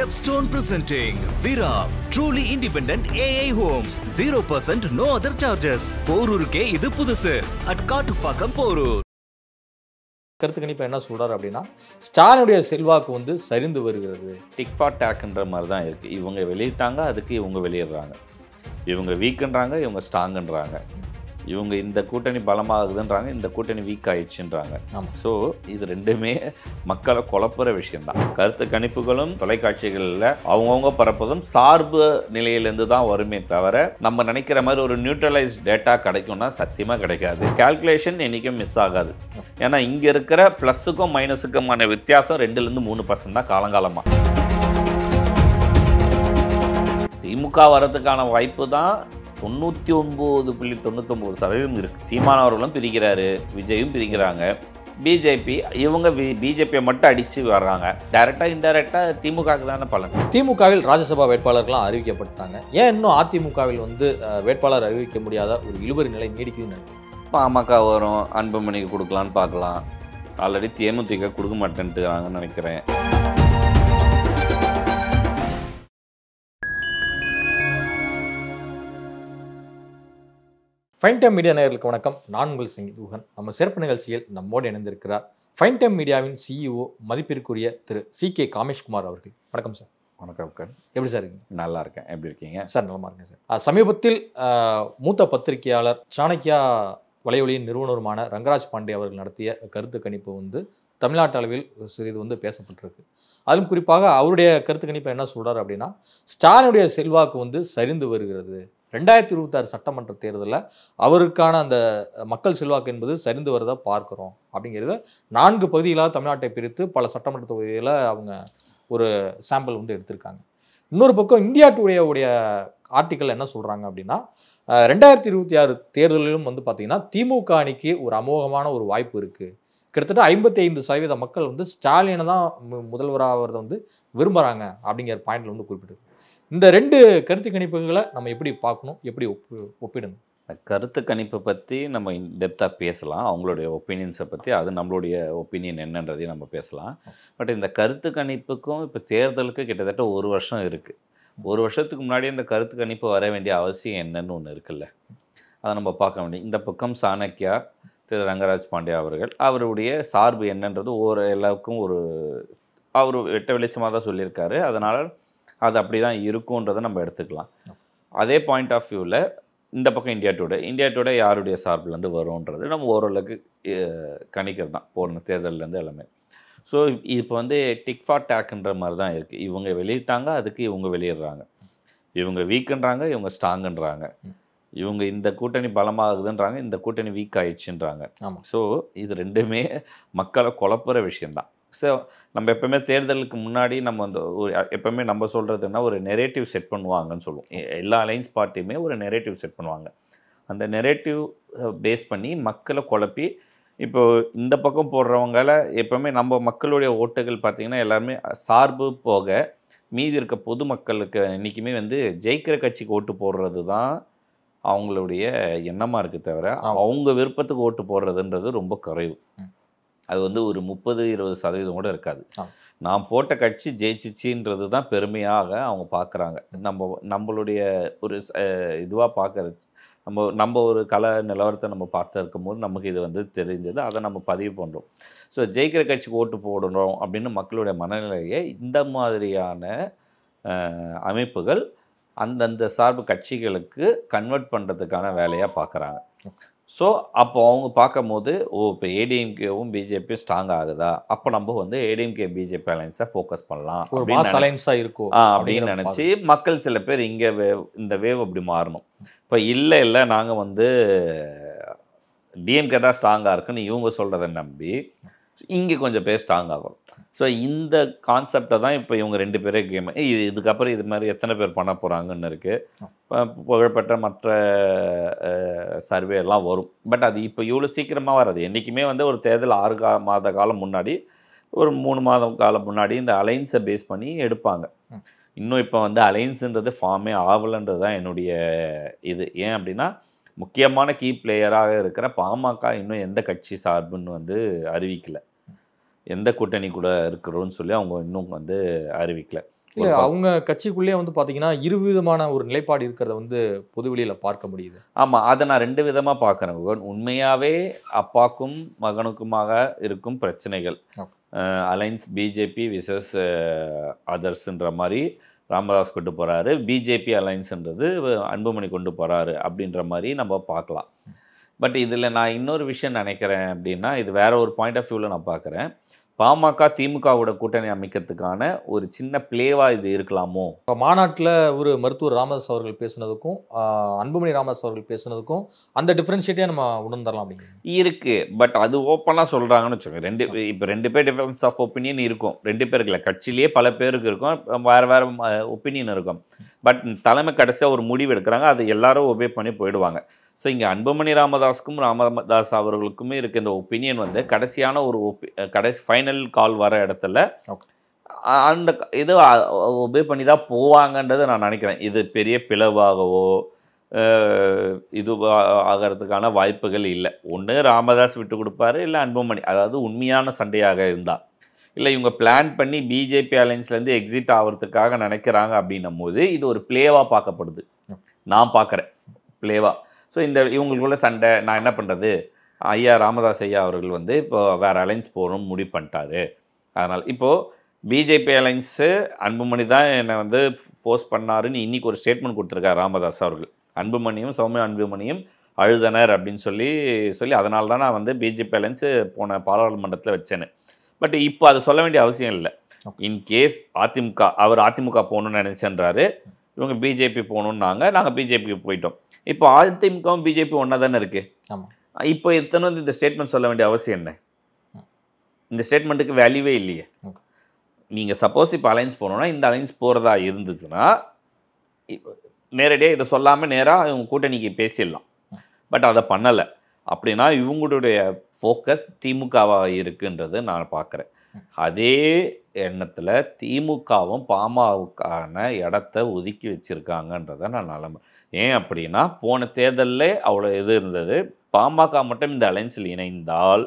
Stepstone presenting Vira, truly independent AI homes, 0% no other charges. போரூருக்கே இது புதுசு at Kattupakkam Porur. கருத்து கணிப்பு என்ன சொல்றாரு அப்படின்னா ஸ்டாலினுடைய செல்வாக்கு வந்து சரிந்து வருகிறது. டிக் ஃபார் டேக்ன்ற மாதிரி தான் இருக்குது. இவங்க வெளியிட்டாங்க, அதுக்கு இவங்க வெளியிடுறாங்க. இவங்க வீக்குன்றாங்க, இவங்க ஸ்ட்ராங்குன்றாங்க. இவங்க இந்த கூட்டணி பலமாகுதுன்றாங்க, இந்த கூட்டணி வீக் ஆயிடுச்சுன்றாங்க. ஸோ இது ரெண்டுமே மக்களை குழப்புற விஷயம்தான். கருத்து கணிப்புகளும் தொலைக்காட்சிகளில் அவங்கவுங்க பரப்பதும் சார்பு நிலையிலேருந்து தான் வருமே தவிர நம்ம நினைக்கிற மாதிரி ஒரு நியூட்ரலைஸ் டேட்டா கிடைக்கும்னா சத்தியமாக கிடைக்காது. கால்குலேஷன் என்றைக்கும் மிஸ் ஆகாது. ஏன்னா இங்கே இருக்கிற ப்ளஸுக்கும் மைனஸுக்குமான வித்தியாசம் 2-3% தான் காலங்காலமாக. திமுக வரதுக்கான வாய்ப்பு தான் 99.99% இருக்குது. சீமானவர்களும் பிரிக்கிறாரு, விஜயும் பிரிக்கிறாங்க, பிஜேபி இவங்க பிஜேபியை மட்டும் அடித்து வர்றாங்க. டைரெக்டாக இன்டைரக்டாக திமுகவுக்கு தானே பலன். திமுகவில் ராஜ்யசபா வேட்பாளர்கள்லாம் அறிவிக்கப்பட்டாங்க. ஏன் இன்னும் அதிமுகவில் வந்து வேட்பாளர் அறிவிக்க முடியாத ஒரு இழுபறி நிலை நீடிக்குதுன்னு பாமக வரும், அன்புமணிக்கு கொடுக்கலான்னு பார்க்கலாம். ஆல்ரெடி தேமுதிக கொடுக்க மாட்டேன்ட்டுறாங்கன்னு நினைக்கிறேன். ஃபைன் டைம் மீடியா நேயர்களுக்கு வணக்கம். நான் உங்கள் சிங்கூகன். நம்ம சிறப்பு நிகழ்ச்சியில் நம்மோடு இணைந்திருக்கிறார் ஃபைன் டைம் மீடியாவின் சிஇஓ மதிப்பிற்குரிய திரு CK காமேஷ்குமார் அவர்கள். வணக்கம் சார். வணக்கம். எப்படி சார் இருக்கீங்க? நல்லா இருக்கேன். எப்படி இருக்கீங்க சார்? நலமா இருக்கேன் சார். சமீபத்தில் மூத்த பத்திரிகையாளர் சாணக்கியா வலையொலியின் நிறுவனருமான ரங்கராஜ் பாண்டே அவர்கள் நடத்திய கருத்து கணிப்பு வந்து தமிழ்நாட்டு அளவில் சிறிது வந்து பேசப்பட்டிருக்கு. அதிலும் குறிப்பாக அவருடைய கருத்து கணிப்பு என்ன சொல்றாரு அப்படின்னா ஸ்டாலினுடைய செல்வாக்கு வந்து சரிந்து வருகிறது. 2026 சட்டமன்ற தேர்தலில் அவருக்கான அந்த மக்கள் செல்வாக்கு என்பது சரிந்து வருவதை பார்க்குறோம் அப்படிங்கிறத 4 பகுதிகளாக தமிழ்நாட்டை பிரித்து பல சட்டமன்ற தொகுதியில் அவங்க ஒரு சாம்பிள் வந்து எடுத்திருக்காங்க. இன்னொரு பக்கம் இந்தியா டுடேவுடைய ஆர்டிக்கல் என்ன சொல்கிறாங்க அப்படின்னா 2026 தேர்தலிலும் வந்து பார்த்திங்கன்னா திமுக அணிக்கு ஒரு அமோகமான ஒரு வாய்ப்பு இருக்குது. கிட்டத்தட்ட 55% மக்கள் வந்து ஸ்டாலினை தான் முதல்வராகிறத வந்து விரும்புகிறாங்க அப்படிங்கிற பாயிண்டில் வந்து குறிப்பிட்டிருக்கு. இந்த 2 கருத்து கணிப்புகளை நம்ம எப்படி பார்க்கணும், எப்படி ஒப்பிடணும்? கருத்து கணிப்பை பற்றி நம்ம டெப்த்தாக பேசலாம். அவங்களுடைய ஒப்பீனியன்ஸை பற்றி, அது நம்மளுடைய ஒப்பீனியன் என்னன்றதையும் நம்ம பேசலாம். பட் இந்த கருத்து கணிப்புக்கும் இப்போ தேர்தலுக்கு கிட்டத்தட்ட 1 வருஷம் இருக்குது. 1 வருஷத்துக்கு முன்னாடி இந்த கருத்து கணிப்பு வர வேண்டிய அவசியம் என்னன்னு ஒன்று இருக்குல்ல, அதை நம்ம பார்க்க வேண்டிய. இந்த பக்கம் சாணக்கியா திரு ரங்கராஜ் பாண்டே அவர்கள், அவருடைய சார்பு என்னன்றது எல்லாருக்கும் அவர் வெட்ட வெளிச்சமாக தான் சொல்லியிருக்காரு. அதனால் அது அப்படி தான் இருக்குன்றதை நம்ம எடுத்துக்கலாம். அதே பாயிண்ட் ஆஃப் வியூவில் இந்த பக்கம் இந்தியா டுடே யாருடைய சார்பிலேருந்து வரும்ன்றது நம்ம ஓரளவுக்கு கணிக்கிறது தான் போன தேர்தலேருந்து எல்லாமே. ஸோ இப்போ வந்து டிக் ஃபார் டேக்ன்ற மாதிரி தான் இருக்குது. இவங்க வெளியிட்டாங்க, அதுக்கு இவங்க வெளியிடுறாங்க. இவங்க வீக்குன்றாங்க, இவங்க ஸ்ட்ராங்குன்றாங்க. இவங்க இந்த கூட்டணி பலமாகுதுன்றாங்க, இந்த கூட்டணி வீக் ஆயிடுச்சுன்றாங்க. ஸோ இது ரெண்டுமே மக்களை குழப்புற விஷயந்தான். ஸோ நம்ம எப்போவுமே தேர்தலுக்கு முன்னாடி நம்ம அந்த எப்போவுமே நம்ம சொல்கிறதுனா ஒரு நெரேட்டிவ் செட் பண்ணுவாங்கன்னு சொல்லுவோம். எல்லா அலைன்ஸ் பார்ட்டியுமே ஒரு நெரேட்டிவ் செட் பண்ணுவாங்க. அந்த நெரேட்டிவ் பேஸ் பண்ணி மக்களை குழப்பி இப்போது இந்த பக்கம் போடுறவங்கள எப்போவுமே நம்ம மக்களுடைய ஓட்டுகள் பார்த்திங்கன்னா எல்லாருமே சார்பு போக மீதி இருக்க பொதுமக்களுக்கு என்றைக்குமே வந்து ஜெயிக்கிற கட்சிக்கு ஓட்டு போடுறது தான் அவங்களுடைய எண்ணமாக இருக்குது தவிர அவங்க விருப்பத்துக்கு ஓட்டு போடுறதுன்றது ரொம்ப குறைவு. அது வந்து ஒரு 30-20% கூட இருக்காது. நான் போட்ட கட்சி ஜெயிச்சிச்சின்றது தான் பெருமையாக அவங்க பார்க்குறாங்க. நம்மளுடைய ஒரு இதுவாக பார்க்குறது, நம்ம ஒரு கலை நிலவரத்தை நம்ம பார்த்து இருக்கும்போது நமக்கு இது வந்து தெரிஞ்சது, அதை நம்ம பதிவு பண்ணுறோம். ஸோ ஜெயிக்கிற கட்சிக்கு ஓட்டு போடணும் அப்படின்னு மக்களுடைய மனநிலையை இந்த மாதிரியான அமைப்புகள் அந்தந்த சார்பு கட்சிகளுக்கு கன்வெர்ட் பண்ணுறதுக்கான வேலையாக பார்க்குறாங்க. ஸோ அப்போ அவங்க பார்க்கும் போது இப்போ ஏடிஎம்கேவும் பிஜேபியும் ஸ்ட்ராங் ஆகுதா, அப்போ நம்ம வந்து ஏடிஎம்கே பிஜேபி அலைன்ஸை ஃபோக்கஸ் பண்ணலாம் அப்படின்னு நினச்சி மக்கள் சில பேர் இங்கே இந்த வேவ் அப்படி மாறணும். இப்போ இல்லை நாங்கள் வந்து டிஎம்கே தான் ஸ்ட்ராங்காக இருக்குன்னு இவங்க சொல்கிறத நம்பி இங்கே கொஞ்சம் பேர் ஸ்ட்ராங் ஆகும். ஸோ இந்த கான்செப்டை தான் இப்போ இவங்க 2 பேரே கேம் இதுக்கப்புறம் இது மாதிரி எத்தனை பேர் பண்ண போகிறாங்கன்னு இருக்குது. புகழ்பெற்ற மற்ற சர்வே எல்லாம் வரும். பட் அது இப்போ இவ்வளோ சீக்கிரமாக வராது. என்றைக்குமே வந்து ஒரு தேர்தல் 6 மாத காலம் முன்னாடி, ஒரு 3 மாதம் காலம் முன்னாடி இந்த அலைன்ஸை பேஸ் பண்ணி எடுப்பாங்க. இன்னும் இப்போ வந்து அலைன்ஸுன்றது ஃபார்மே ஆகலைன்றது தான் என்னுடைய இது. ஏன் அப்படின்னா முக்கியமான கீ பிளேயராக இருக்கிற பாமக இன்னும் எந்த கட்சி சார்புன்னு வந்து அறிவிக்கலை. எந்த கூட்டணி கூட இருக்கிறோன்னு சொல்லி அவங்க இன்னும் வந்து அறிவிக்கலை. இல்லை அவங்க கட்சிக்குள்ளேயே வந்து பார்த்தீங்கன்னா இருவிதமான ஒரு நிலைப்பாடு இருக்கிறத வந்து பொதுவெளியில் பார்க்க முடியுது. ஆமாம், அதை நான் 2 விதமாக பார்க்குறேன். உண்மையாகவே அப்பாக்கும் மகனுக்குமாக இருக்கும் பிரச்சனைகள், அலைன்ஸ் பிஜேபி விசஸ் அதர்ஸ்ன்ற மாதிரி ராமதாஸ் கொண்டு போகிறாரு, பிஜேபி அலைன்ஸ்ன்றது அன்புமணி கொண்டு போகிறாரு அப்படின்ற மாதிரி நம்ம பார்க்கலாம். பட் இதில் நான் இன்னொரு விஷயம் நினைக்கிறேன் அப்படின்னா, இது வேற ஒரு பாயிண்ட் ஆஃப் வியூவில் நான் பார்க்குறேன். பாமக திமுகவோட கூட்டணி அமைக்கிறதுக்கான ஒரு சின்ன பிளேவா இது இருக்கலாமோ? இப்போ மாநாட்டில் ஒரு மருத்துவர் ராமதாஸ் அவர்கள் பேசுனதுக்கும் அன்புமணி ராமதாஸ் அவர்கள் பேசுனதுக்கும் அந்த டிஃப்ரென்ஷியேட்டே நம்ம உணர்ந்துடலாம் அப்படிங்கிறது இருக்கு. பட் அது ஓப்பனாக சொல்கிறாங்கன்னு வச்சுக்கோங்க. இப்போ 2 பேர் டிஃபரன்ஸ் ஆஃப் ஒப்பீனியன் இருக்கும். 2 பேருக்கு இல்லை, கட்சியிலேயே பல பேருக்கு இருக்கும், வேறு வேறு ஒப்பீனியன் இருக்கும். பட் தலைமை கடைசியாக ஒரு முடிவு எடுக்கிறாங்க, அது எல்லாரும் ஒபே பண்ணி போயிடுவாங்க. ஸோ இங்கே அன்புமணி ராமதாஸுக்கும் ராமதாஸ் அவர்களுக்குமே இருக்க இந்த ஒப்பீனியன் வந்து கடைசியான ஒரு ஃபைனல் கால் வர இடத்துல அந்த இது ஒபே பண்ணி தான் போவாங்கன்றது நான் நினைக்கிறேன். இது பெரிய பிளவாகவோ இது ஆகிறதுக்கான வாய்ப்புகள் இல்லை. ஒன்று ராமதாஸ் விட்டு கொடுப்பாரு, இல்லை அன்புமணி, அதாவது உண்மையான சண்டையாக இருந்தால். இல்லை இவங்க பிளான் பண்ணி பிஜேபி அலைன்ஸ்லேருந்து எக்ஸிட் ஆகிறதுக்காக நினைக்கிறாங்க அப்படின்னும் போது இது ஒரு பிளேவாக பார்க்கப்படுது. நான் பார்க்குறேன் பிளேவாக. ஸோ இந்த இவங்களுக்குள்ள சண்டை, நான் என்ன பண்ணுறது, ஐயா ராமதாஸ் ஐயா அவர்கள் வந்து இப்போ வேறு அலைன்ஸ் போகணும்னு முடிவு பண்ணிட்டாரு. அதனால் இப்போது பிஜேபி அலைன்ஸு அன்புமணி தான் என்னை வந்து ஃபோர்ஸ் பண்ணாருன்னு இன்றைக்கி ஒரு ஸ்டேட்மெண்ட் கொடுத்துருக்காரு ராமதாஸ் அவர்கள். அன்புமணியும் சௌமியா அன்புமணியும் அழுதனர் அப்படின்னு சொல்லி அதனால தான் நான் வந்து பிஜேபி அலைன்ஸு போன பாராளுமன்றத்தில் வச்சேன்னு. பட் இப்போ அதை சொல்ல வேண்டிய அவசியம் இல்லை. இன்கேஸ் அதிமுக போகணுன்னு நினச்சேன்றாரு, இவங்க பிஜேபி போகணுன்னாங்க, நாங்கள் பிஜேபிக்கு போயிட்டோம். இப்போ அதிமுகவும் பிஜேபி ஒன்றா தானே இருக்குது. ஆமாம். இப்போ எத்தனை வந்து இந்த ஸ்டேட்மெண்ட் சொல்ல வேண்டிய அவசியம் என்ன? இந்த ஸ்டேட்மெண்ட்டுக்கு வேல்யூவே இல்லையே. நீங்கள் சப்போஸ் இப்போ அலைன்ஸ் போகணுன்னா, இந்த அலைன்ஸ் போகிறதா இருந்துச்சுன்னா நேரடியாக இதை சொல்லாமல் நேராக இவங்க கூட்டணிக்கு பேசிடலாம். பட் அதை பண்ணலை. அப்படின்னா இவங்களுடைய ஃபோக்கஸ் திமுகவாக இருக்குன்றது நான் பார்க்குறேன். அதே எண்ணத்தில் திமுகவும் பாமகவுக்கான இடத்த ஒதுக்கி வச்சுருக்காங்கன்றதை நான் ஏன் அப்படின்னா, போன தேர்தலில் அவ்வளோ இது இருந்தது. பாமக மட்டும் இந்த அலைன்ஸில் இணைந்தால்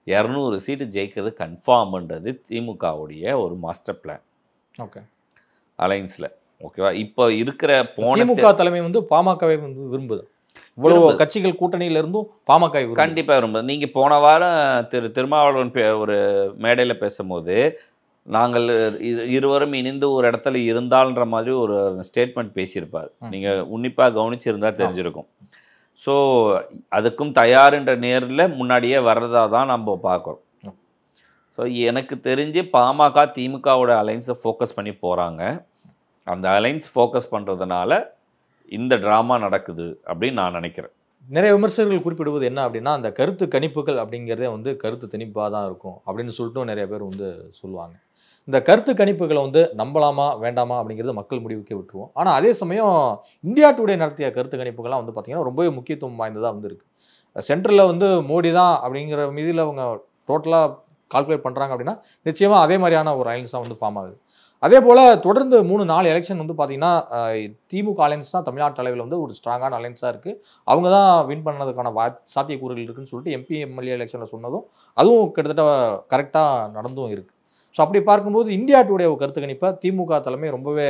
200 சீட்டு ஜெயிக்கிறது கன்ஃபார்ம்ன்றது திமுகவுடைய ஒரு மாஸ்டர் பிளான். ஓகே, அலைன்ஸில். ஓகேவா? இப்போ இருக்கிற திமுக தலைமை வந்து பாமகவை வந்து விரும்புது. இவ்வளோ கட்சிகள் கூட்டணியில இருந்தும் பாமக கண்டிப்பாக விரும்புது. நீங்கள் போன வாரம் திருமாவளவன் ஒரு மேடையில் பேசும்போது, நாங்கள் இருவரும் இணைந்து ஒரு இடத்துல இருந்தால்ன்ற மாதிரி ஒரு ஸ்டேட்மெண்ட் பேசியிருப்பார். நீங்கள் உன்னிப்பாக கவனிச்சிருந்தா தெரிஞ்சிருக்கும். ஸோ அதுக்கும் தயார்ன்ற நேரில் முன்னாடியே வர்றதா தான் நம்ம பார்க்குறோம். ஸோ எனக்கு தெரிஞ்சு பாமக திமுகவோட அலைன்ஸை ஃபோக்கஸ் பண்ணி போகிறாங்க. அந்த அலைன்ஸ் ஃபோக்கஸ் பண்ணுறதுனால இந்த ட்ராமா நடக்குது அப்படின்னு நான் நினைக்கிறேன். நிறைய விமர்சகர்கள் குறிப்பிடுவது என்ன அப்படின்னா, அந்த கருத்து கணிப்புகள் அப்படிங்கிறதே வந்து கருத்து திணிப்பாக தான் இருக்கும் அப்படின்னு சொல்லிட்டு நிறைய பேர் வந்து சொல்லுவாங்க. இந்த கருத்து கணிப்புகளை வந்து நம்பலாமா வேண்டாமா அப்படிங்கிறது மக்கள் முடிவுக்கே விட்டுருவோம். ஆனால் அதே சமயம் இந்தியா டுடே நடத்திய கருத்து கணிப்புகள்லாம் வந்து பார்த்தீங்கன்னா ரொம்பவே முக்கியத்துவம் வாய்ந்ததாக வந்து இருக்குது. சென்ட்ரலில் வந்து மோடி தான் அப்படிங்கிற மீதியில் அவங்க டோட்டலாக கால்குலேட் பண்ணுறாங்க அப்படின்னா நிச்சயமாக அதே மாதிரியான ஒரு அலைன்ஸ் தான் வந்து ஃபார்ம் ஆகுது. அதே போல் தொடர்ந்து 3-4 எலெக்ஷன் வந்து பார்த்தீங்கன்னா திமுக அலைன்ஸ் தான் தமிழ்நாட்டு அளவில் வந்து ஒரு ஸ்ட்ராங்கான அலைன்ஸாக இருக்குது. அவங்க தான் வின் பண்ணதுக்கான சாத்தியக்கூறுகள் இருக்குன்னு சொல்லிட்டு எம்பி எம்எல்ஏ எலெக்ஷனில் சொன்னதும் அதுவும் கிட்டத்தட்ட கரெக்டாக நடந்தும் இருக்குது. ஸோ அப்படி பார்க்கும்போது இந்தியா டுடே கருத்து கணிப்பை திமுக தலைமை ரொம்பவே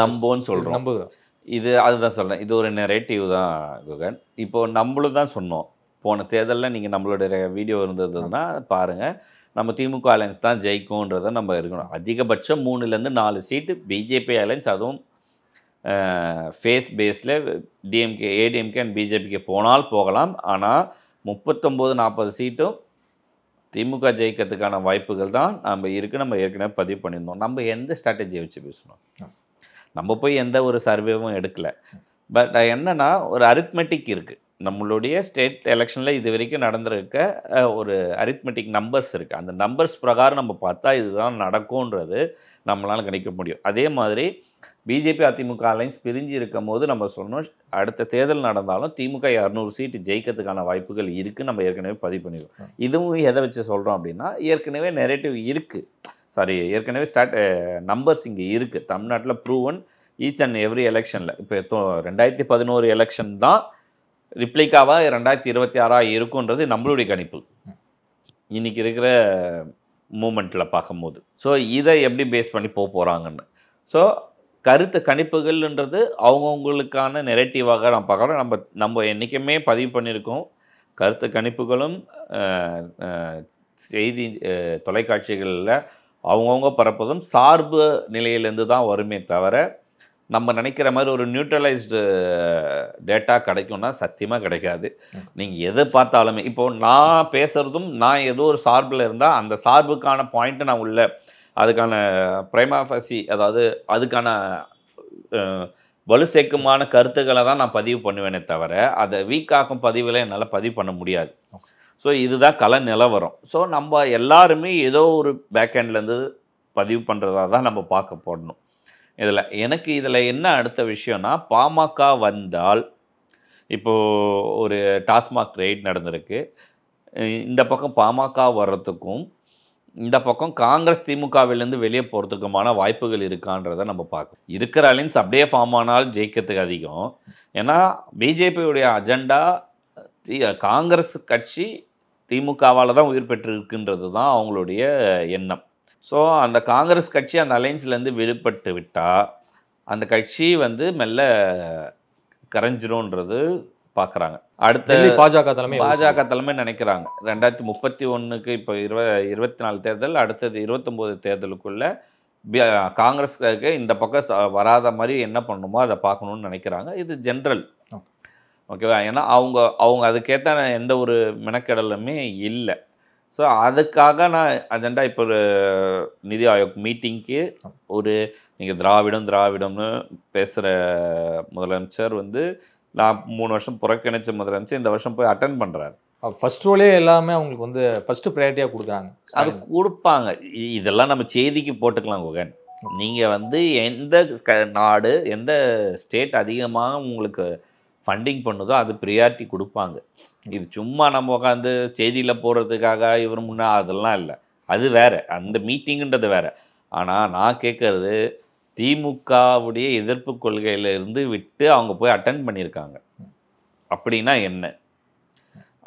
நம்புன்னு சொல்கிறோம். நம்புகிறோம். இது அதுதான் சொல்கிறேன், இது ஒரு நெரேட்டிவ் தான் குகன். இப்போது நம்மளும் தான் சொன்னோம், போன தேர்தலில் நீங்கள் நம்மளுடைய வீடியோ இருந்ததுன்னா பாருங்கள், நம்ம திமுக அலைன்ஸ் தான் ஜெயிக்கும்ன்றதை நம்ம இருக்கணும். அதிகபட்சம் 3-4 சீட்டு பிஜேபி அலைன்ஸ், அதுவும் ஃபேஸ் பேஸில் டிஎம்கே ஏடிஎம்கே அண்ட் பிஜேபிக்கு போனால் போகலாம். ஆனால் 39-40 சீட்டும் திமுக ஜெயிக்கிறதுக்கான வாய்ப்புகள் தான் நம்ம இருக்குது. நம்ம ஏற்கனவே பதிவு பண்ணியிருந்தோம். நம்ம எந்த ஸ்ட்ராட்டஜியை வச்சு பேசணும், நம்ம போய் எந்த ஒரு சர்வேவும் எடுக்கலை. பட் என்னென்னா ஒரு அரித்மெட்டிக் இருக்குது. நம்மளுடைய ஸ்டேட் எலெக்ஷனில் இது வரைக்கும் நடந்திருக்க ஒரு அரித்மெட்டிக் நம்பர்ஸ் இருக்குது. அந்த நம்பர்ஸ் பிரகாரம் நம்ம பார்த்தா இதுதான் நடக்கும்ன்றது நம்மளால் கணிக்க முடியும். அதே மாதிரி பிஜேபி அதிமுக அலைன்ஸ் பிரிஞ்சு இருக்கும் போது நம்ம சொன்னோம், அடுத்த தேர்தல் நடந்தாலும் திமுக 200 சீட்டு ஜெயிக்கிறதுக்கான வாய்ப்புகள் இருக்குதுன்னு நம்ம ஏற்கனவே பதிவு பண்ணிடுவோம். இதுவும் எதை வச்சு சொல்கிறோம் அப்படின்னா, ஏற்கனவே நெரேட்டிவ் இருக்குது, ஏற்கனவே நம்பர்ஸ் இங்கே இருக்குது. தமிழ்நாட்டில் ப்ரூவன் ஈச் அண்ட் எவ்ரி எலெக்ஷனில். இப்போ 2011 எலெக்ஷன் தான் ரிப்ளிகாவாக 2026 இருக்குன்றது நம்மளுடைய கணிப்பு இன்றைக்கி இருக்கிற மூமெண்ட்டில் பார்க்கும்போது. ஸோ இதை எப்படி பேஸ் பண்ணி போகிறாங்கன்னு. ஸோ கருத்து கணிப்புகள்ன்றது அவங்கவுங்களுக்கான நெரேட்டிவாக நான் பார்க்குறோம். நம்ம என்றைக்குமே பதிவு பண்ணியிருக்கோம். கருத்து கணிப்புகளும் செய்தி தொலைக்காட்சிகளில் அவங்கவுங்க பரப்புவதும் சார்பு நிலையிலேருந்து தான் வருமே தவிர, நம்ம நினைக்கிற மாதிரி ஒரு நியூட்ரலைஸ்டு டேட்டா கிடைக்கும்னா சத்தியமாக கிடைக்காது. நீங்கள் எதை பார்த்தாலுமே இப்போது நான் பேசுகிறதும் நான் ஏதோ ஒரு சார்பில் இருந்தால் அந்த சார்புக்கான பாயிண்ட்டு நான் உள்ள அதுக்கான பிரைமாஃபசி, அதாவது அதுக்கான வலு சேர்க்குமான கருத்துக்களை தான் நான் பதிவு பண்ணுவேனே தவிர அதை வீக்காக்கும் பதிவில் என்னால் பதிவு பண்ண முடியாது. ஸோ இதுதான் கள நிலவரம். ஸோ நம்ம எல்லாருமே ஏதோ ஒரு பேக்ஹேண்ட்லேருந்து பதிவு பண்ணுறதா தான் நம்ம பார்க்க போடணும். எனக்கு இதில் என்ன அடுத்த விஷயம்னா, பாமக வந்தால் இப்போது ஒரு டாஸ்மாக் ரெய்ட் நடந்திருக்கு. இந்த பக்கம் பாமக வர்றதுக்கும் இந்த பக்கம் காங்கிரஸ் திமுகவிலேருந்து வெளியே போகிறதுக்குமான வாய்ப்புகள் இருக்கான்றதை நம்ம பார்க்கணும். இருக்கிற அலைன்ஸ் அப்படியே ஃபார்ம் ஆனால் ஜெயிக்கிறதுக்கு அதிகம். ஏன்னா பிஜேபியுடைய அஜெண்டா காங்கிரஸ் கட்சி திமுகவால் தான் உயிர் பெற்றிருக்குன்றது தான் அவங்களுடைய எண்ணம். ஸோ அந்த காங்கிரஸ் கட்சி அந்த அலைன்ஸ்லேருந்து விடுபட்டு விட்டால் அந்த கட்சி மெல்ல கரைஞ்சிரும்ன்றது பார்க்குறாங்க. அடுத்த பாஜக தலைமை நினைக்கிறாங்க 2031 இப்போ 24 தேர்தல், அடுத்தது 29 தேர்தலுக்குள்ளே காங்கிரஸ்க்கு இந்த பக்கம் வராத மாதிரி என்ன பண்ணணுமோ அதை பார்க்கணுன்னு நினைக்கிறாங்க. இது ஜென்ரல், ஓகேவா? ஏன்னா அவங்க அதுக்கேற்ற எந்த ஒரு மெனக்கெடலுமே இல்லை. ஸோ அதுக்காக நான் அஜெண்டா இப்போ ஒரு நிதி ஆயோக் மீட்டிங்க்கு நீங்கள் திராவிடம்னு பேசுகிற முதலமைச்சர் நான் 3 வருஷம் புறக்கணிச்ச முதலமைச்சர் இந்த வருஷம் போய் அட்டன் பண்ணுறாரு. ஃபர்ஸ்ட் ரோலே எல்லாமே அவங்களுக்கு ஃபர்ஸ்ட் ப்ரையாரிட்டியாக கொடுக்குறாங்க. அது கொடுப்பாங்க. இதெல்லாம் நம்ம செய்திக்கு போட்டுக்கலாம் குகன். நீங்கள் எந்த நாடு எந்த ஸ்டேட் அதிகமாக உங்களுக்கு ஃபண்டிங் பண்ணுதோ அது ப்ரியாரிட்டி கொடுப்பாங்க. இது சும்மா நம்ம உட்காந்து செய்தியில் போடுறதுக்காக இவர் முன்னே அதெல்லாம் இல்லை. அது வேறு, அந்த மீட்டிங்குன்றது வேறு. ஆனால் நான் கேட்குறது திமுகவுடைய எதிர்ப்பு கொள்கையிலிருந்து விட்டு அவங்க போய் அட்டன் பண்ணியிருக்காங்க அப்படின்னா என்ன?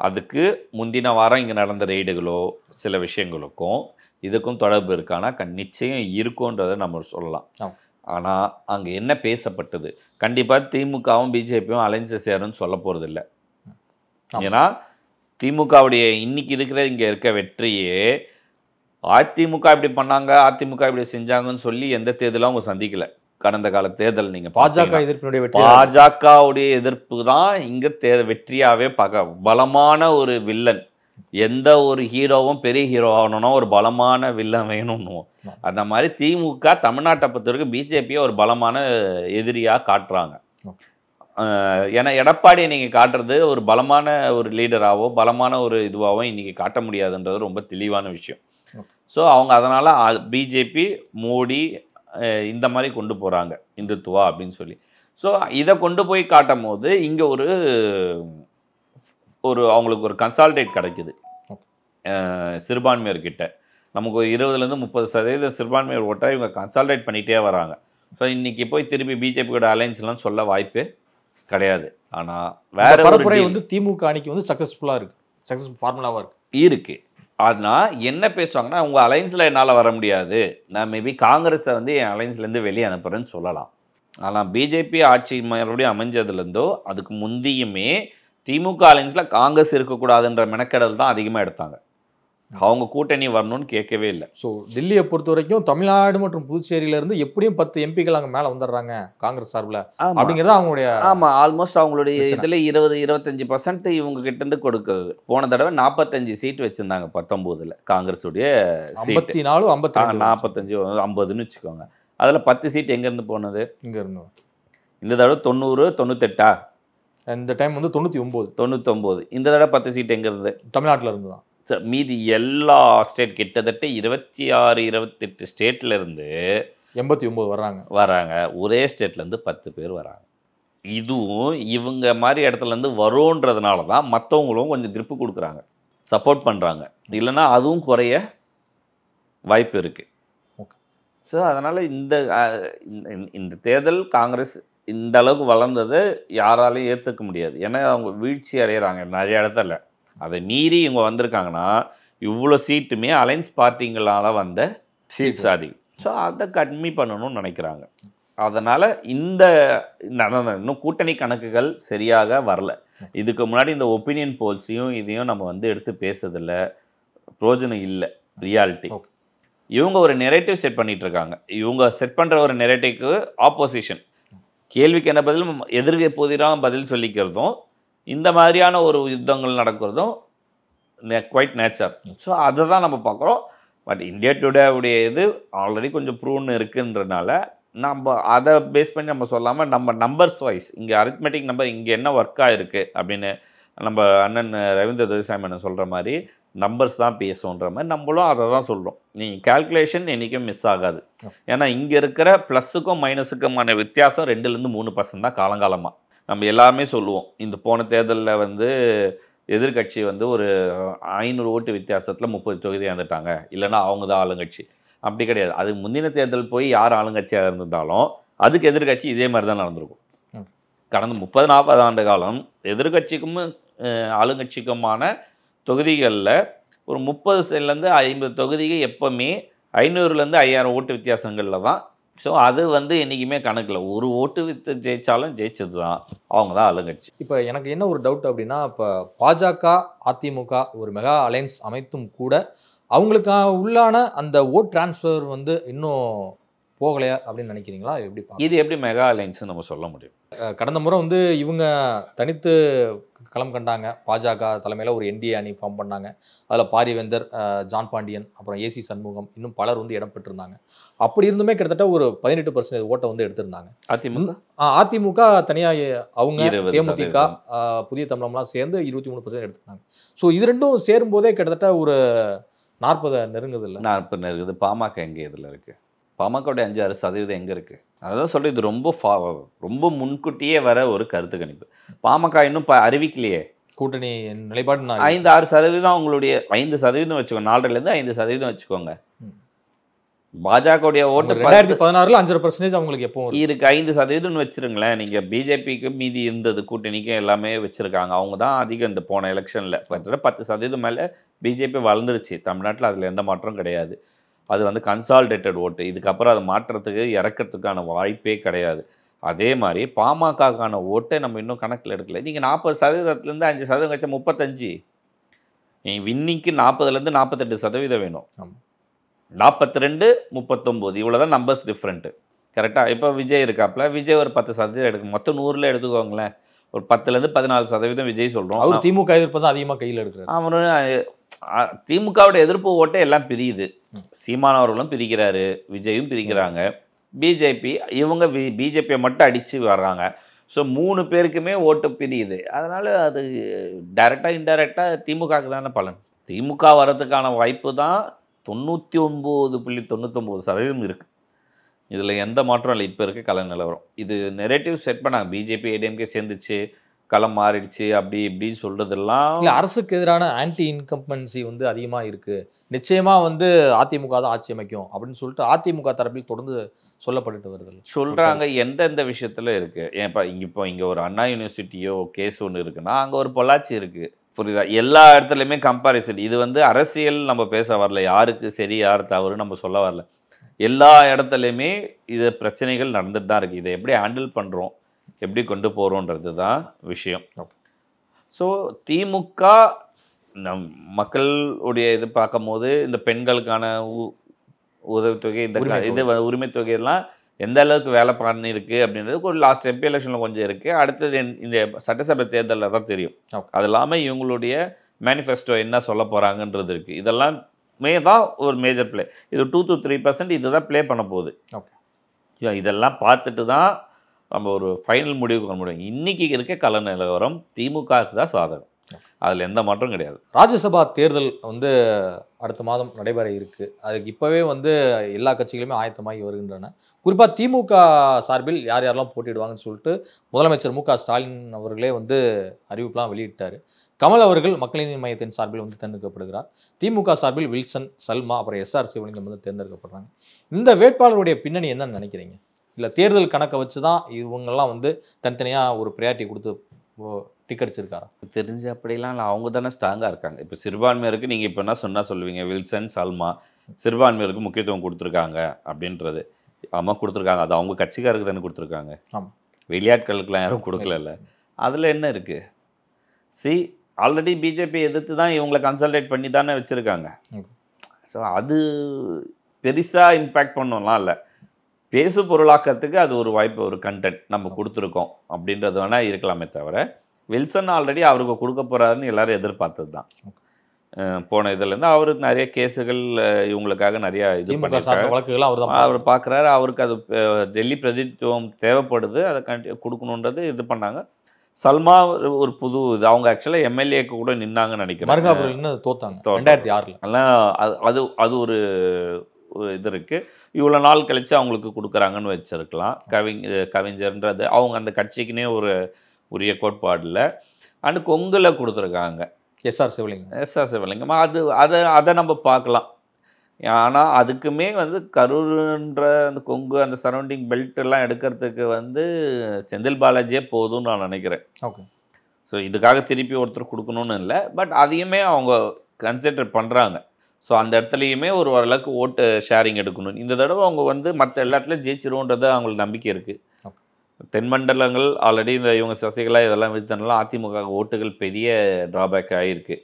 அதுக்கு முந்தின வாரம் இங்கே நடந்த ரெய்டுகளோ சில விஷயங்களுக்கும் இதுக்கும் தொடர்பு இருக்கானா? நிச்சயம் இருக்குன்றதை நம்ம சொல்லலாம். ஆனால் அங்கே என்ன பேசப்பட்டது? கண்டிப்பாக திமுகவும் பிஜேபியும் அலைன்ஸை சேரும்னு சொல்ல போகிறது இல்லை. ஏன்னா திமுகவுடைய இன்னைக்கு இங்கே இருக்க வெற்றியே அதிமுக இப்படி பண்ணாங்க, அதிமுக இப்படி செஞ்சாங்கன்னு சொல்லி எந்த தேர்தலும் அவங்க சந்திக்கல. கடந்த கால தேர்தல் நீங்கள் பாஜகவுடைய எதிர்ப்பு தான் இங்கே வெற்றியாகவே பார்க்க. பலமான ஒரு வில்லன், எந்த ஒரு ஹீரோவும் பெரிய ஹீரோ ஆகணும்னா ஒரு பலமான வில்லன் வேணும்னு, அந்த மாதிரி திமுக தமிழ்நாட்டை பொறுத்தவரைக்கும் பிஜேபியை ஒரு பலமான எதிரியாக காட்டுறாங்க. ஏன்னா எடப்பாடியை நீங்கள் காட்டுறது ஒரு பலமான ஒரு லீடராகவோ பலமான ஒரு இதுவாகவோ இன்றைக்கி காட்ட முடியாதுன்றது ரொம்ப தெளிவான விஷயம். ஸோ அவங்க அதனால் பிஜேபி மோடி இந்த மாதிரி கொண்டு போகிறாங்க இந்துத்துவா அப்படின்னு சொல்லி. ஸோ இதை கொண்டு போய் காட்டும் போது இங்கே அவங்களுக்கு ஒரு கன்சால்டேட் கிடைக்குது சிறுபான்மையர்கிட்ட. நமக்கு ஒரு 20-30% சிறுபான்மையர் ஓட்டை இவங்க கன்சால்டேட் பண்ணிகிட்டே வராங்க. ஸோ இன்றைக்கி போய் திருப்பி பிஜேபியோட அலைன்ஸ்லாம் சொல்ல வாய்ப்பே கிடையாது. ஆனால் வேற பரப்புரை திமுக அணிக்கு சக்ஸஸ்ஃபுல்லாக இருக்குது, சக்ஸஸ்ஃபுல் ஃபார்முலாவாக இருக்குது. அதனால் என்ன பேசுவாங்கன்னா, உங்கள் அலைன்ஸில் என்னால் வர முடியாது, நான் மேபி காங்கிரஸை என் அலைன்ஸ்லேருந்து வெளியே அனுப்புகிறேன்னு சொல்லலாம். ஆனால் பிஜேபி ஆட்சி மறுபடியும் அமைஞ்சதுலேருந்தோ அதுக்கு முந்தியுமே திமுக அலைன்ஸில் காங்கிரஸ் இருக்கக்கூடாதுன்ற மெனக்கெடல் தான் அதிகமாக எடுத்தாங்க. அவங்க கூட்டணி வரணும்னு கேட்கவே இல்லை. ஸோ டெல்லியை பொறுத்த வரைக்கும் தமிழ்நாடு மற்றும் புதுச்சேரியிலேருந்து எப்படியும் 10 எம்பிக்கள் அங்கே மேலே வந்துடுறாங்க காங்கிரஸ் சார்பில் அப்படிங்கிறது அவங்களுடைய. ஆமாம், ஆல்மோஸ்ட் அவங்களுடைய இதில் 20-25% இவங்க கிட்டேருந்து கொடுக்குறது. போன தடவை 45 சீட் வச்சுருந்தாங்க 19 காங்கிரஸுடைய. 54, 45, 50ன்னு வச்சுக்கோங்க. அதில் 10 சீட் எங்கேருந்து போனது? இங்கே இருந்து. இந்த தடவை 90, 98. இந்த டைம் 99. இந்த தடவை 10 சீட் எங்கேருந்து? தமிழ்நாட்டில் இருந்து தான். மீதி எல்லா ஸ்டேட் கிட்டத்தட்ட 26-28 ஸ்டேட்லேருந்து 89 வராங்க. ஒரே ஸ்டேட்லேருந்து 10 பேர் வராங்க. இதுவும் இவங்க மாதிரி இடத்துலேருந்து வரோன்றதுனால தான் மற்றவங்களும் கொஞ்சம் கிரிப்பு கொடுக்குறாங்க, சப்போர்ட் பண்ணுறாங்க. இல்லைன்னா அதுவும் குறைய வாய்ப்பு இருக்குது. ஸோ அதனால் இந்த தேர்தல் காங்கிரஸ் இந்த அளவுக்கு வளர்ந்ததை யாராலையும் ஏற்றுக்க முடியாது. ஏன்னா அவங்க வீழ்ச்சி அடைகிறாங்க நிறைய இடத்துல. அதை மீறி இவங்க வந்திருக்காங்கன்னா இவ்வளோ சீட்டுமே அலைன்ஸ் பார்ட்டிங்களால் வந்த சீட்ஸ் அதிகம். ஸோ அதை கம்மி பண்ணணும்னு நினைக்கிறாங்க. அதனால் இந்த இன்னும் கூட்டணி கணக்குகள் சரியாக வரல. இதுக்கு முன்னாடி இந்த ஒப்பீனியன் போல்ஸையும் இதையும் நம்ம வந்து எடுத்து பேசுறதில்ல, பிரோஜனம் இல்லை. ரியாலிட்டி இவங்க ஒரு நெரேட்டிவ் செட் பண்ணிட்டு இருக்காங்க. இவங்க செட் பண்ணுற ஒரு நெரேட்டிவ்க்கு ஆப்போசிஷன், கேள்விக்கு என்ன பதில் எதிர்க்க போதிராக பதில் சொல்லிக்கிறதும் இந்த மாதிரியான ஒரு யுத்தங்கள் நடக்கிறதும் குவைட் நேச்சர். ஸோ அதை தான் நம்ம பார்க்குறோம். பட் இந்தியா டுடே உடைய இது ஆல்ரெடி கொஞ்சம் ப்ரூவ்னு இருக்குன்றனால நம்ம அதை பேஸ் பண்ணி நம்ம சொல்லாமல் நம்ம நம்பர்ஸ் வைஸ் இங்கே அரித்மெட்டிக் நம்பர் இங்கே என்ன ஒர்க் ஆகிருக்கு அப்படின்னு நம்ம அண்ணன் ரவீந்திர துரைசாமி அண்ணன் சொல்கிற மாதிரி நம்பர்ஸ் தான் பேசுன்ற மாதிரி நம்மளும் அதை தான் சொல்கிறோம். நீங்கள் கேல்குலேஷன் என்றைக்கும் மிஸ் ஆகாது. ஏன்னா இங்கே இருக்கிற ப்ளஸுக்கும் மைனஸுக்குமான வித்தியாசம் 2-3% தான் காலங்காலமாக. நம்ம எல்லாருமே சொல்லுவோம், இந்த போன தேர்தலில் வந்து எதிர்கட்சி வந்து ஒரு 500 ஓட்டு வித்தியாசத்தில் 30 தொகுதி இழந்துட்டாங்க, இல்லைன்னா அவங்க தான் ஆளுங்கட்சி. அப்படி கிடையாது. அது முந்தின தேர்தல் போய் யார் ஆளுங்கட்சியாக இருந்திருந்தாலும் அதுக்கு எதிர்கட்சி இதே மாதிரி தான் நடந்திருக்கும். கடந்த 30-40 ஆண்டு காலம் எதிர்கட்சிக்கும் ஆளுங்கட்சிக்குமான தொகுதிகளில் ஒரு 30 50 தொகுதிகள் எப்போவுமே 500 5000 ஓட்டு வித்தியாசங்களில் தான். ஸோ அது வந்து என்றைக்குமே கணக்கில் ஒரு ஓட்டு வித்து ஜெயித்தாலும் ஜெயிச்சது தான், அவங்க தான் ஆளுங்கட்சி. இப்போ எனக்கு என்ன ஒரு டவுட் அப்படின்னா, இப்போ பாஜக அதிமுக ஒரு மெகா அலையன்ஸ் அமைத்தும் கூட அவங்களுக்கு உள்ளான அந்த ஓட் டிரான்ஸ்ஃபர் வந்து இன்னும் போகலையா அப்படின்னு நினைக்கிறீங்களா? எப்படி இது எப்படி மெகா அலையன்ஸ் நம்ம சொல்ல முடியும்? கடந்த முறை வந்து இவங்க தனித்து களம் கண்டாங்க, பாஜக தலைமையில் ஒரு என்டிஏ அணி ஃபார்ம் பண்ணாங்க. அதில் பாரிவேந்தர், ஜான் பாண்டியன், அப்புறம் ஏசி சண்முகம், இன்னும் பலர் வந்து இடம் பெற்றிருந்தாங்க. அப்படி இருந்துமே கிட்டத்தட்ட ஒரு 18% ஓட்டை வந்து எடுத்திருந்தாங்க. அதிமுக தனியாக அவங்க தேமுதிக புதிய தமிழம்லாம் சேர்ந்து 23% எடுத்திருந்தாங்க. ஸோ இது ரெண்டும் சேரும் போதே கிட்டத்தட்ட ஒரு 40 நெருங்குது. இல்லை 40 நெருங்குது. பாமக எங்கே இதில் இருக்குது? பாமகவுடைய 5-6% எங்கே இருக்குது? அதான் சொல்கிறேன், இது ரொம்ப முன்கூட்டியே வர ஒரு கருத்து கணிப்பு. பாமக இன்னும் அறிவிக்கலையே கூட்டணி நிலைப்பாடு. 5-6% அவங்களுடைய 5% வச்சுக்கோங்க, 4-5% வச்சுக்கோங்க. பாஜகவுடைய ஓட்டு 2016 5% அவங்களுக்கு எப்போ இருக்கு. 5% வச்சிருங்களேன். நீங்கள் பிஜேபிக்கு மீதி இருந்தது கூட்டணிக்கு எல்லாமே வச்சுருக்காங்க. அவங்க தான் அதிகம் இந்த போன எலெக்ஷனில் 10% மேலே பிஜேபி வளர்ந்துருச்சு தமிழ்நாட்டில். அதில் எந்த மாற்றம் கிடையாது. அது வந்து கன்சால்டேட்டட் ஓட்டு. இதுக்கப்புறம் அதை மாற்றுறதுக்கு இறக்கிறதுக்கான வாய்ப்பே கிடையாது. அதே மாதிரி பாமகக்கான ஓட்டை நம்ம இன்னும் கணக்கில் எடுக்கல. நீங்கள் 40%லேருந்து 5% வச்சா 35. இன்னைக்கு 40-லேருந்து 48% வேணும். 42, 39 இவ்வளோ தான் நம்பர்ஸ் டிஃப்ரெண்ட்டு. கரெக்டாக? இப்போ விஜய் இருக்காப்புல, விஜய் ஒரு 10% எடுக்கும். மொத்தம் 100ல் எடுத்துக்கோங்களேன், ஒரு 10-லேருந்து 14% விஜய் சொல்கிறோம். அவர் திமுக எதிர்ப்பு தான் அதிகமாக கையில் எடுக்கிறார். அவரு திமுகவோட எதிர்ப்பு ஓட்டை எல்லாம் பிரியுது. சீமானவர்களும் பிரிக்கிறாரு, விஜயும் பிரிக்கிறாங்க, பிஜேபி இவங்க பிஜேபியை மட்டும் அடித்து வர்றாங்க. ஸோ 3 பேருக்குமே ஓட்டு பிரியுது. அதனால் அது டைரெக்டாக இன்டைரக்டாக திமுகவுக்கு தானே பலன். திமுக வர்றதுக்கான வாய்ப்பு தான் 99.99% இருக்குது. இதில் எந்த மாற்றம் இல்லை. இப்போ இருக்க கல நிலவரம் இது நெரேட்டிவ் செட் பண்ணாங்க. பிஜேபி ஏடிஎம்கே சேர்ந்துச்சு, களம் மாறிடுச்சு, அப்படி இப்படின்னு சொல்கிறதெல்லாம் இல்லை. அரசுக்கு எதிரான ஆன்டி இன்கம்பன்சி வந்து அதிகமாக இருக்குது. நிச்சயமாக வந்து அதிமுக தான் ஆட்சி அமைக்கும் அப்படின்னு சொல்லிட்டு அதிமுக தரப்பில் தொடர்ந்து சொல்லப்பட்டு வருது. சொல்கிறாங்க. எந்தெந்த விஷயத்தில் இருக்குது? ஏன்ப்பா இங்கே ஒரு அண்ணா யூனிவர்சிட்டியோ கேஸ் ஒன்று இருக்குன்னா அங்கே ஒரு பொள்ளாச்சி இருக்குது. புரியுதா? எல்லா இடத்துலையுமே கம்பாரிசன். இது வந்து அரசியல் நம்ம பேச வரல, யாருக்கு சரி யார் தவறு நம்ம சொல்ல வரல. எல்லா இடத்துலையுமே இது பிரச்சனைகள் நடந்துட்டு தான் இருக்குது. இதை எப்படி ஹேண்டில் பண்ணுறோம், எப்படி கொண்டு போகிறோன்றது தான் விஷயம். ஸோ திமுக மக்களுடைய இது பார்க்கும் போது இந்த பெண்களுக்கான உதவித்தொகை, இந்த இது உரிமை தொகையெல்லாம் எந்த அளவுக்கு வேலை பண்ணியிருக்கு அப்படின்றது ஒரு லாஸ்ட் எம்பி எலெக்ஷனில் கொஞ்சம் இருக்குது. அடுத்தது இந்த சட்டசபை தேர்தலில் தான் தெரியும். அது இல்லாமல் இவங்களுடைய மேனிஃபெஸ்டோ என்ன சொல்ல போகிறாங்கன்றது இருக்குது. இதெல்லாமே தான் ஒரு மேஜர் பிளே. இது 2-3% இது தான் ப்ளே பண்ண போகுது. இதெல்லாம் பார்த்துட்டு தான் நம்ம ஒரு ஃபைனல் முடிவுக்கு வர முடியும். இன்றைக்கி இருக்க கள நிலவரம் திமுகவுக்கு தான் சாதகம். அதில் எந்த மாற்றம் கிடையாது. ராஜ்யசபா தேர்தல் வந்து அடுத்த மாதம் நடைபெற இருக்குது. அதுக்கு இப்போவே வந்து எல்லா கட்சிகளுமே ஆயத்தமாகி வருகின்றன. குறிப்பாக திமுக சார்பில் யார் யாரெல்லாம் போட்டிடுவாங்கன்னு சொல்லிட்டு முதலமைச்சர் மு.க. ஸ்டாலின் அவர்களே வந்து அறிவிப்புலாம் வெளியிட்டார். கமல் அவர்கள் மக்கள் நீதி மையத்தின் சார்பில் வந்து தேர்ந்தெடுக்கப்படுகிறார். திமுக சார்பில் வில்சன், சல்மா, அப்புறம் எஸ்ஆர் சிவலிங்கம் வந்து தேர்ந்தெடுக்கப்படுறாங்க. இந்த வேட்பாளருடைய பின்னணி என்னன்னு நினைக்கிறீங்க? இல்லை தேர்தல் கணக்கை வச்சு தான் இவங்கெல்லாம் வந்து தனித்தனியாக ஒரு ப்ரையாரிட்டி கொடுத்து டிக்கெட்ச்சிருக்காரா? தெரிஞ்சு அப்படிலாம் இல்லை. அவங்க தானே ஸ்ட்ராங்காக இருக்காங்க. இப்போ சிறுபான்மையருக்கு நீங்கள் இப்போ என்ன சொன்னால் சொல்லுவீங்க, வில்சன், சல்மா. சிறுபான்மையினருக்கு முக்கியத்துவம் கொடுத்துருக்காங்க அப்படின்றது. ஆமாம் கொடுத்துருக்காங்க, அது அவங்க கட்சிக்காருக்கு தானே கொடுத்துருக்காங்க, வெளியாட்களுக்கெல்லாம் யாரும் கொடுக்கல. அதில் என்ன இருக்குது? ஆல்ரெடி பிஜேபி எதிர்த்து தான் இவங்களை கன்சல்டேட் பண்ணி தானே வச்சுருக்காங்க. ஸோ அது பெருசாக இம்பேக்ட் பண்ணலாம் இல்லை, பேசு பொருளாக்கிறதுக்கு அது ஒரு வாய்ப்பு, ஒரு கண்டென்ட் நம்ம கொடுத்துருக்கோம் அப்படின்றது வேணால் இருக்கலாமே தவிர, வில்சன் ஆல்ரெடி அவருக்கு கொடுக்க போகிறாருன்னு எல்லோரும் எதிர்பார்த்தது தான். போன இதுலேருந்து அவர் நிறைய கேஸுகள் இவங்களுக்காக நிறையா இது பண்ணியிருக்காரு, அவர் பார்க்குறாரு. அவருக்கு அது டெல்லி பிரதிநிதித்துவம் தேவைப்படுது, அதை கொடுக்கணுன்றது இது பண்ணாங்க. சல்மா ஒரு புது இது, அவங்க ஆக்சுவலாக எம்எல்ஏக்கு கூட நின்னாங்கன்னு நினைக்கிறேன், தோத்தாங்க 2006. அதெல்லாம் அது ஒரு இது இருக்குது. இவ்வளோ நாள் கழித்து அவங்களுக்கு கொடுக்குறாங்கன்னு வச்சுருக்கலாம். கவிஞர்ன்றது அவங்க அந்த கட்சிக்குன்னே ஒரு உரிய கோட்பாடில். அண்டு கொங்கில் கொடுத்துருக்காங்க எஸ்ஆர் சிவலிங்கம். அதை நம்ம பார்க்கலாம். ஆனால் அதுக்குமே கரூர்ன்ற அந்த கொங்கு அந்த சரௌண்டிங் பெல்ட் எல்லாம் எடுக்கிறதுக்கு செந்தில் பாலாஜியே போதும்னு நான் நினைக்கிறேன். ஓகே. ஸோ இதுக்காக திருப்பி ஒருத்தர் கொடுக்கணும்னு இல்லை, பட் அதையுமே அவங்க கன்சிடர் பண்ணுறாங்க. ஸோ அந்த இடத்துலையுமே ஒரு ஓரளவுக்கு ஓட்டு ஷேரிங் எடுக்கணும். இந்த தடவை அவங்க மற்ற எல்லா இடத்துலையும் ஜெயிச்சிருவோன்றது அவங்களுக்கு நம்பிக்கை இருக்குது. தென்மண்டலங்கள் ஆல்ரெடி இந்த இவங்க சசிகலா இதெல்லாம் விழுத்தனால அதிமுக ஓட்டுகள் பெரிய ட்ராபேக் ஆகிருக்கு.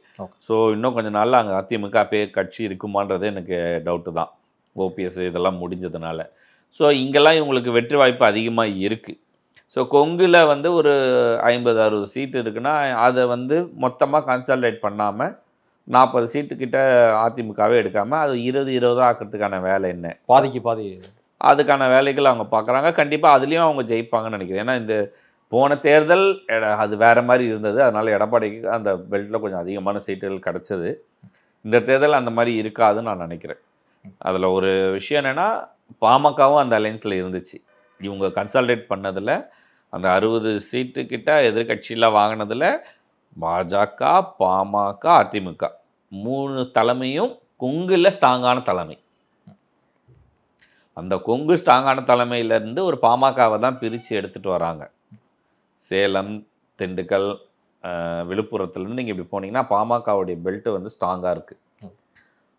ஸோ இன்னும் கொஞ்சம் நாளில் அங்கே அதிமுக அப்பயே கட்சி இருக்குமான்றது எனக்கு டவுட்டு தான், ஓபிஎஸ் இதெல்லாம் முடிஞ்சதுனால. ஸோ இங்கெல்லாம் இவங்களுக்கு வெற்றி வாய்ப்பு அதிகமாக இருக்குது. ஸோ கொங்கில் ஒரு 50-60 சீட்டு இருக்குன்னா அதை மொத்தமாக கன்சாலிடேட் பண்ணாமல் 40 சீட்டுக்கிட்ட அதிமுகவே எடுக்காமல் அது 20-20 ஆக்கிறதுக்கான வேலை என்ன, பாதிக்கு பாதி அதுக்கான வேலைகள் அவங்க பார்க்குறாங்க. கண்டிப்பாக அதுலேயும் அவங்க ஜெயிப்பாங்கன்னு நினைக்கிறேன். ஏன்னா இந்த போன தேர்தல் அது வேறு மாதிரி இருந்தது, அதனால் எடப்பாடிக்கு அந்த பெல்ட்டில் கொஞ்சம் அதிகமான சீட்டுகள் கிடச்சிது. இந்த தேர்தல் அந்த மாதிரி இருக்காதுன்னு நான் நினைக்கிறேன். அதில் ஒரு விஷயம் என்னென்னா, பாமகவும் அந்த அலைன்ஸில் இருந்துச்சு. இவங்க கன்சால்டேட் பண்ணதில் அந்த 60 சீட்டுக்கிட்ட எதிர்கட்சியில் வாங்கினதில் பாஜக, பாமக, அதிமுக 3 தலைமையும் கொங்கில் ஸ்ட்ராங்கான தலைமை. அந்த கொங்கு ஸ்ட்ராங்கான தலைமையிலேருந்து ஒரு பாமகவை தான் பிரித்து எடுத்துகிட்டு வராங்க. சேலம், திண்டுக்கல், விழுப்புரத்துலேருந்து நீங்கள் இப்படி போனீங்கன்னா பாமகவுடைய பெல்ட்டு ஸ்ட்ராங்காக இருக்குது.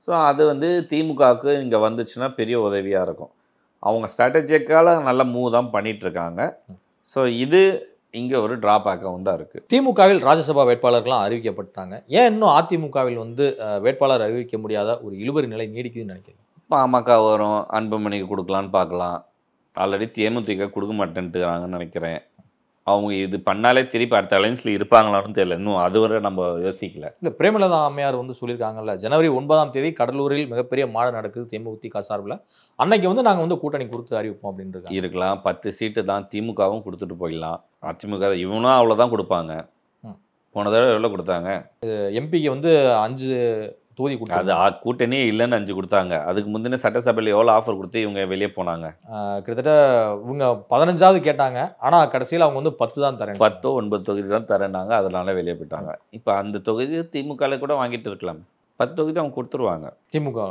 ஸோ அது திமுகவுக்கு இங்கே வந்துச்சுன்னா பெரிய உதவியாக இருக்கும். அவங்க ஸ்ட்ராட்டஜிக்கால நல்ல மூவ் தான் பண்ணிகிட்ருக்காங்க. ஸோ இது இங்கே ஒரு ட்ராபேக்காகவும் தான் இருக்குது. திமுகவில் ராஜ்யசபா வேட்பாளர்கள்லாம் அறிவிக்கப்பட்டாங்க. ஏன் இன்னும் அதிமுகவில் வேட்பாளர் அறிவிக்க முடியாத ஒரு இழுபறி நிலை நீடிக்குதுன்னு நினைக்கிறேன்? பாமக வரும், அன்புமணிக்கு கொடுக்கலான்னு பார்க்கலாம். ஆல்ரெடி தேமுதிக கொடுக்க மாட்டேன்ட்டுறாங்கன்னு நினைக்கிறேன். அவங்க இது பண்ணாலே திருப்பி அடுத்த அலைன்ஸில் இருப்பாங்களான்னு தெரியல, இன்னும் அதுவரை நம்ம யோசிக்கல. இல்லை, பிரேமலதா அம்மையார் சொல்லியிருக்காங்கல்ல, ஜனவரி 9ஆம் தேதி கடலூரில் மிகப்பெரிய மாநாடு நடக்குது தேமுதிக சார்பில், அன்னைக்கு நாங்கள் கூட்டணி கொடுத்து அறிவிப்போம் அப்படின்ட்டு இருக்கலாம். 10 சீட்டு தான் திமுகவும் கொடுத்துட்டு போயிடலாம். அதிமுக இவனும் அவ்வளோதான் கொடுப்பாங்க. போன தடவை எவ்வளோ கொடுத்தாங்க? எம்பிக்கு 5 தொகுதி கொடுத்தாங்க. அது கூட்டணியே இல்லைன்னு 5 கொடுத்தாங்க. அதுக்கு முந்தின சட்டசபையில் எவ்வளோ ஆஃபர் கொடுத்து இவங்க வெளியே போனாங்க? கிட்டத்தட்ட இவங்க 15ஆவது கேட்டாங்க, ஆனால் கடைசியில் அவங்க 10 தான் தரேன், 10-9 தொகுதி தான் தரேன்னாங்க, அதனால வெளியே போயிட்டாங்க. இப்போ அந்த தொகுதி திமுக கூட வாங்கிட்டு இருக்கலாம். 10 தொகுதி அவங்க கொடுத்துருவாங்க, திமுக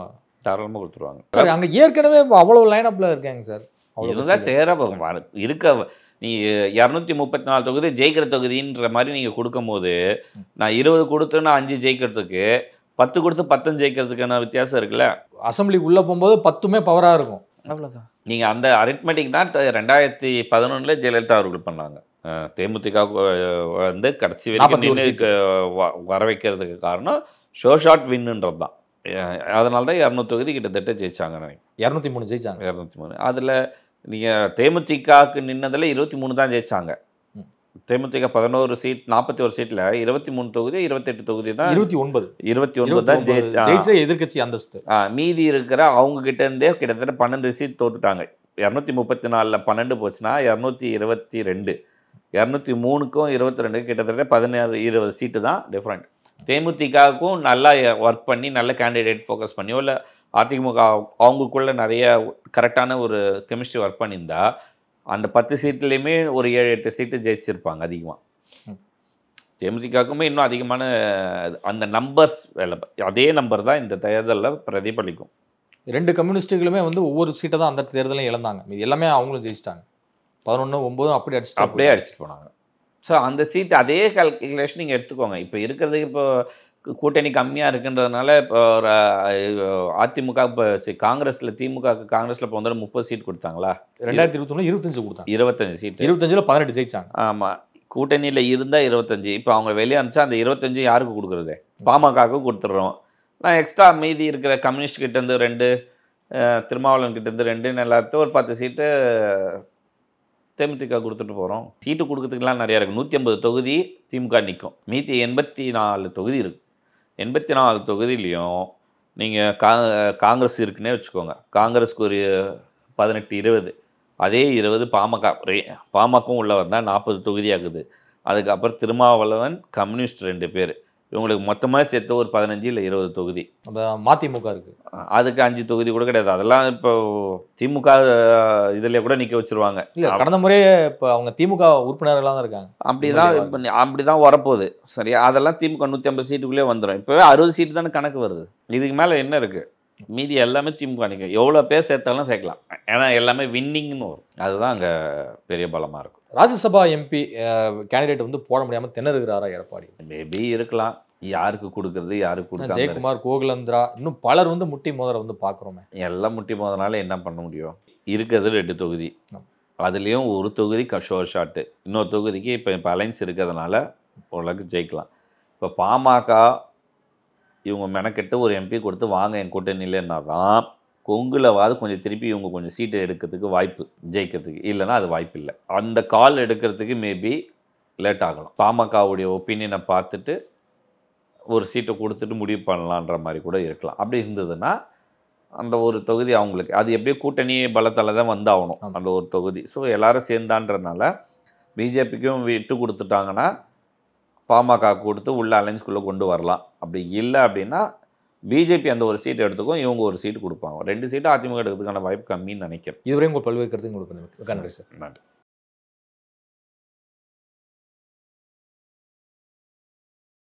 தாராளமாக கொடுத்துருவாங்க. சார் அங்கே ஏற்கனவே அவ்வளோ லைனப்பில் இருக்காங்க சார். இதுதான் சேர இருக்க நீ 234 தொகுதி ஜெயிக்கிற தொகுதின்ற மாதிரி நீங்கள் கொடுக்கும் போது, நான் 20 கொடுத்தேன்னா 5 ஜெயிக்கிறதுக்கு 10 கொடுத்து 10 ஜெயிக்கிறதுக்கான வித்தியாசம் இருக்குல்ல. அசம்பிளிக்கு உள்ளே போகும்போது 10மே பவராக இருக்கும், அவ்வளோதான். நீங்கள் அந்த அரித்மெட்டிக் தான் 2011 ஜெயலலிதா அவர்கள் பண்ணாங்க. தேமுதிக கடைசி வரைக்கும் வர வைக்கிறதுக்கு காரணம் ஷோ ஷாட் வின்னுன்றது தான். அதனால தான் 200 தொகுதி கிட்டத்தட்ட ஜெயிச்சாங்க. 203 ஜெயிச்சாங்க. 203. அதில் நீங்கள் தேமுதிகக்கு நின்னதில் 23 தான் ஜெயிச்சாங்க. தேமுதிக 11 சீட் 41 சீட்டில் 23 தொகுதி 28 தொகுதி தான் 29 தான் ஜெயிச்சா எதிர்கட்சி அந்தஸ்து. மீதி இருக்கிற அவங்க கிட்ட இருந்தே கிட்டத்தட்ட 12 சீட் தோத்துட்டாங்க. 234 12 போச்சுன்னா 222, 203க்கும் 22 கிட்டத்தட்ட 16-20 சீட்டு தான் டிஃப்ரெண்ட். தேமுதிகவுக்கும் நல்லா ஒர்க் பண்ணி நல்ல கேண்டிடேட் ஃபோக்கஸ் பண்ணி, இல்லை அதிமுக அவங்களுக்குள்ள நிறைய கரெக்டான ஒரு கெமிஸ்ட்ரி ஒர்க் பண்ணியிருந்தா அந்த 10 சீட்லேயுமே ஒரு 7-8 சீட்டு ஜெயிச்சிருப்பாங்க அதிகமாக. தேமுதிகவுக்குமே இன்னும் அதிகமான அந்த நம்பர்ஸ் வேலை, அதே நம்பர் தான் இந்த தேர்தலில் பிரதிபலிக்கும். 2 கம்யூனிஸ்ட்டுகளுமே ஒவ்வொரு சீட்டை தான் அந்த தேர்தலையும் இழந்தாங்க, இது எல்லாமே அவங்களும் ஜெயிச்சிட்டாங்க. 11-9 அப்படியே அடிச்சுட்டு போனாங்க. ஸோ அந்த சீட் அதே கால்குலேஷன் நீங்கள் எடுத்துக்கோங்க. இப்போ இருக்கிறதுக்கு இப்போ கூட்டணி கம்மியாக இருக்குன்றதுனால இப்போ அதிமுக இப்போ காங்கிரஸில் காங்கிரஸில் இப்போ வந்து 30 சீட் கொடுத்தாங்களா? 2021 25 கொடுத்தாங்க. 25 சீட்டு. 25ல் 18 ஜெயிச்சாங்க. ஆமாம், கூட்டணியில் இருந்தால் 25. இப்போ அவங்க வெளியே அனுப்பிச்சா அந்த 25 யாருக்கு கொடுக்குறது? பாமகவுக்கு கொடுத்துட்றோம். நான் எக்ஸ்ட்ரா மீதி இருக்கிற கம்யூனிஸ்ட் கிட்டேருந்து 2, திருமாவளவன் கிட்டேருந்து 2 எல்லாத்தையும் ஒரு 10 சீட்டு தேமுதிக கொடுத்துட்டு போகிறோம். சீட்டு கொடுக்கறதுக்குலாம் நிறையா இருக்குது. 150 தொகுதி திமுக நிற்கும். மீதி 84 தொகுதி இருக்குது. 84 தொகுதியிலையும் நீங்கள் காங்கிரஸ் இருக்குன்னே வச்சுக்கோங்க. காங்கிரஸுக்கு ஒரு 18, 20, அதே 20 பாமகவும் உள்ள வந்தால் 40 தொகுதி ஆகுது. அதுக்கப்புறம் திருமாவளவன், கம்யூனிஸ்ட் 2 பேர், இவங்களுக்கு மொத்தமாக சேர்த்து ஒரு 15 இல்லை 20 தொகுதி. அந்த மதிமுக இருக்குது, அதுக்கு 5 தொகுதி கூட கிடையாது. அதெல்லாம் இப்போ திமுக இதில் கூட நிற்க வச்சுருவாங்க. இல்லை, கடந்த முறையே இப்போ அவங்க திமுக உறுப்பினர்களாக தான் இருக்காங்க. அப்படி தான் வரப்போகுது. சரியா? அதெல்லாம் திமுக 150 சீட்டுக்குள்ளே வந்துடும். இப்போவே 60 சீட்டு தானே கணக்கு வருது. இதுக்கு மேலே என்ன இருக்குது? மீதி எல்லாமே திமுக நிற்கும். எவ்வளோ பேர் சேர்த்தாலும் சேர்க்கலாம். ஏன்னா எல்லாமே வின்னிங்னு வரும். அதுதான் அங்கே பெரிய பலமாக இருக்கும். ராஜ்யசபா எம்பி கேண்டிடேட் வந்து போட முடியாமல் திணறுகிறாரா எடப்பாடி? மேபி இருக்கலாம். யாருக்கு கொடுக்குறது, யாருக்கு கொடுக்காம? ஜெயக்குமார், கோகுலந்திரா, இன்னும் பலர் வந்து முட்டி மோதிர வந்து பார்க்குறோமே. எல்லாம் முட்டி மோதனால என்ன பண்ண முடியும்? இருக்கிறது 2 தொகுதி. அதுலேயும் ஒரு தொகுதி ஷோர் ஷாட்டு, இன்னொரு தொகுதிக்கு இப்போ அலைன்ஸ் இருக்கிறதுனால ஓரளவுக்கு ஜெயிக்கலாம். இப்போ பாமக இவங்க மெனக்கெட்டு ஒரு எம்பி கொடுத்து வாங்க என் கூட்டணியிலன்னா தான் கொங்குலவாது கொஞ்சம் திருப்பி இவங்க கொஞ்சம் சீட்டை எடுக்கிறதுக்கு வாய்ப்பு, ஜெயிக்கிறதுக்கு. இல்லைன்னா அது வாய்ப்பு இல்லை. அந்த கால் எடுக்கிறதுக்கு மேபி லேட் ஆகலாம். பாமகவுடைய ஒப்பீனியனை பார்த்துட்டு ஒரு சீட்டை கொடுத்துட்டு முடிவு பண்ணலான்ற மாதிரி கூட இருக்கலாம். அப்படி இருந்ததுன்னா அந்த ஒரு தொகுதி அவங்களுக்கு அது எப்படியோ கூட்டணி பலத்தால் தான் வந்தாகணும் அந்த ஒரு தொகுதி. ஸோ எல்லாரும் சேர்ந்தான்றனால பிஜேபிக்கும் விட்டு கொடுத்துட்டாங்கன்னா பாமக கொடுத்து உள்ள அலைன்ஸ்குள்ளே கொண்டு வரலாம். அப்படி இல்லை அப்படின்னா பிஜேபி அந்த ஒரு சீட் எடுத்துக்கும், இவங்க ஒரு சீட்டு கொடுப்பாங்க. 2 சீட்டு அதிமுக எடுக்கிறதுக்கான வாய்ப்பு கம்மின்னு நினைக்கிறேன். இதுவரை உங்கள் பல்வேறு கருத்து உங்களுக்கு நன்றி சார். நன்றி.